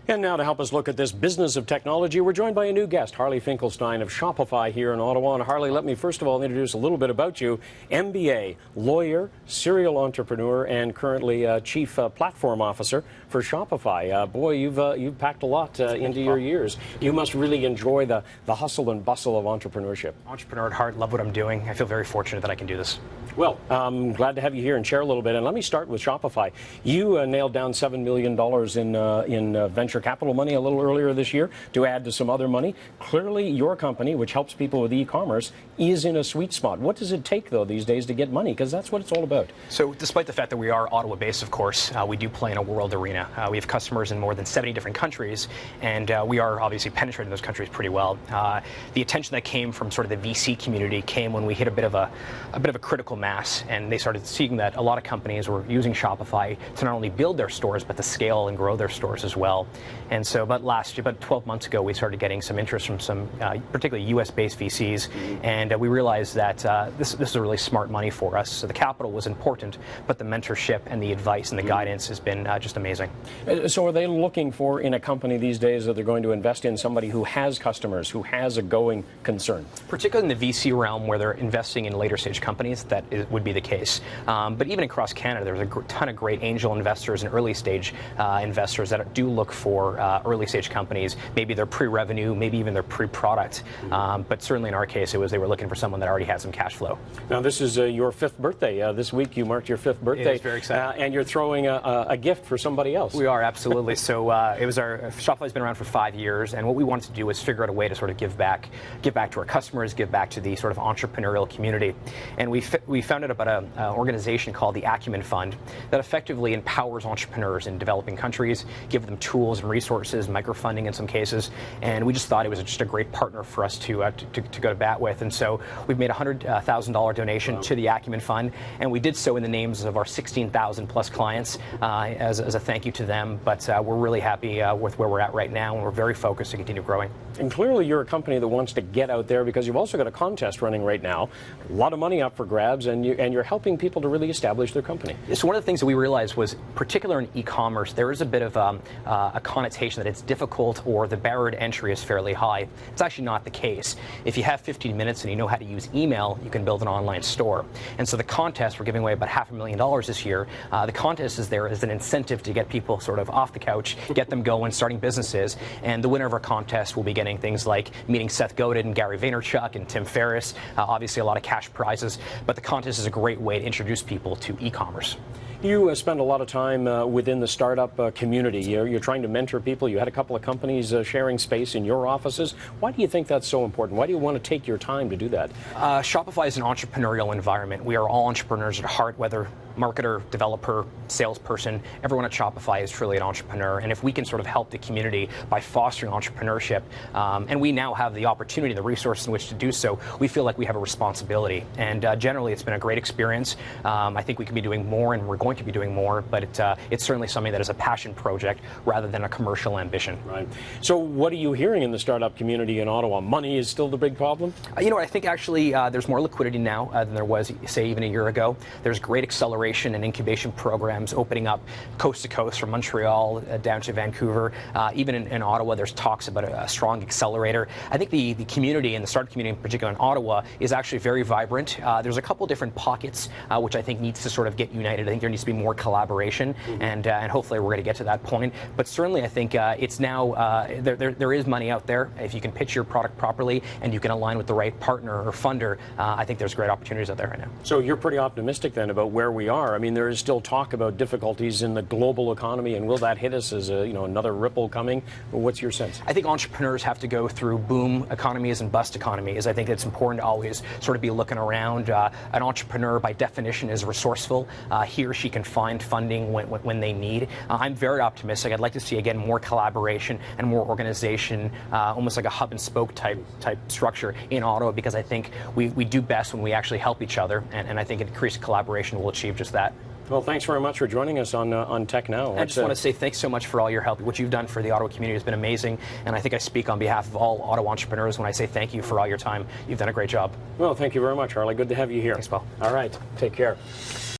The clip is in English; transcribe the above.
And now to help us look at this business of technology, we're joined by a new guest, Harley Finkelstein of Shopify here in Ottawa. And Harley, let me first of all introduce a little bit about you. MBA, lawyer, serial entrepreneur, and currently Chief Platform Officer for Shopify. Boy, you've packed a lot into your years. You must really enjoy the hustle and bustle of entrepreneurship. Entrepreneur at heart, love what I'm doing. I feel very fortunate that I can do this. Well, I'm glad to have you here and share a little bit. And let me start with Shopify. You nailed down $7 million in venture capital money a little earlier this year to add to some other money. Clearly, your company, which helps people with e-commerce, is in a sweet spot. What does it take, though, these days to get money? Because that's what it's all about. So despite the fact that we are Ottawa-based, of course, we do play in a world arena. We have customers in more than 70 different countries, and we are obviously penetrating those countries pretty well. The attention that came from sort of the VC community came when we hit a bit of a critical mass, and they started seeing that a lot of companies were using Shopify to not only build their stores, but to scale and grow their stores as well. And so about 12 months ago, we started getting some interest from some particularly US-based VCs, and we realized that this is a really smart money for us. So the capital was important, but the mentorship and the advice and the guidance has been just amazing. So are they looking for, in a company these days, that they're going to invest in somebody who has customers, who has a going concern? Particularly in the VC realm, where they're investing in later stage companies, would be the case. But even across Canada, there's a ton of great angel investors and early stage investors that do look for early stage companies. Maybe they're pre-revenue, maybe even they're pre-product. But certainly in our case, they were looking for someone that already had some cash flow. Now, this is your 5th birthday. This week you marked your 5th birthday. It is very exciting. And you're throwing a gift for somebody else. We are, absolutely. So Shopify's been around for 5 years, and what we wanted to do was figure out a way to sort of give back to our customers, give back to the sort of entrepreneurial community. And we founded about an organization called the Acumen Fund that effectively empowers entrepreneurs in developing countries, give them tools and resources, microfunding in some cases, and we just thought it was just a great partner for us to go to bat with. And so we've made a $100,000 donation to the Acumen Fund, and we did so in the names of our 16,000 plus clients as a thank you to them. But we're really happy with where we're at right now, and we're very focused to continue growing. And clearly you're a company that wants to get out there, because you've also got a contest running right now, a lot of money up for grabs, and you're helping people to really establish their company. So one of the things that we realized was, particularly in e-commerce, there is a bit of a connotation that it's difficult or the barrier to entry is fairly high. It's actually not the case. If you have 15 minutes and you know how to use email, you can build an online store. And so the contest, we're giving away about $500,000 this year. The contest is there as an incentive to get people sort of off the couch, get them going, starting businesses. And the winner of our contest will be getting things like meeting Seth Godin and Gary Vaynerchuk and Tim Ferriss, obviously a lot of cash prizes. But the contest is a great way to introduce people to e-commerce. You spend a lot of time within the startup community. You're trying to mentor people. You had a couple of companies sharing space in your offices. Why do you think that's so important? Why do you want to take your time to do that? Shopify is an entrepreneurial environment. We are all entrepreneurs at heart, whether marketer, developer, salesperson. Everyone at Shopify is truly an entrepreneur. And if we can sort of help the community by fostering entrepreneurship, and we now have the opportunity, the resources in which to do so, we feel like we have a responsibility. And generally, it's been a great experience. I think we can be doing more, and we're going to be doing more, but it's certainly something that is a passion project rather than a commercial ambition. Right. So what are you hearing in the startup community in Ottawa? Money is still the big problem? You know what, I think actually there's more liquidity now than there was, say, even a year ago. There's great acceleration and incubation programs opening up coast to coast from Montreal down to Vancouver. Even in Ottawa, there's talks about a strong accelerator. I think the community, and the startup community in particular in Ottawa, is actually very vibrant. There's a couple different pockets which I think needs to sort of get united. I think there needs to be more collaboration, and hopefully we're going to get to that point. But certainly I think it's now, there is money out there. If you can pitch your product properly and you can align with the right partner or funder, I think there's great opportunities out there right now. So you're pretty optimistic then about where we are. I mean, there is still talk about difficulties in the global economy, and will that hit us as another ripple coming? What's your sense? I think entrepreneurs have to go through boom economies and bust economies. I think it's important to always sort of be looking around. An entrepreneur, by definition, is resourceful. He or she can find funding when they need. I'm very optimistic. I'd like to see, again, more collaboration and more organization, almost like a hub and spoke type structure in Ottawa, because I think we do best when we actually help each other, and I think increased collaboration will achieve just that. Well, thanks very much for joining us on Tech Now. I just want to say thanks so much for all your help. What you've done for the Ottawa community has been amazing, and I think I speak on behalf of all Ottawa entrepreneurs when I say thank you for all your time. You've done a great job. Well, thank you very much, Harley. Good to have you here. Thanks, Paul. All right. Take care.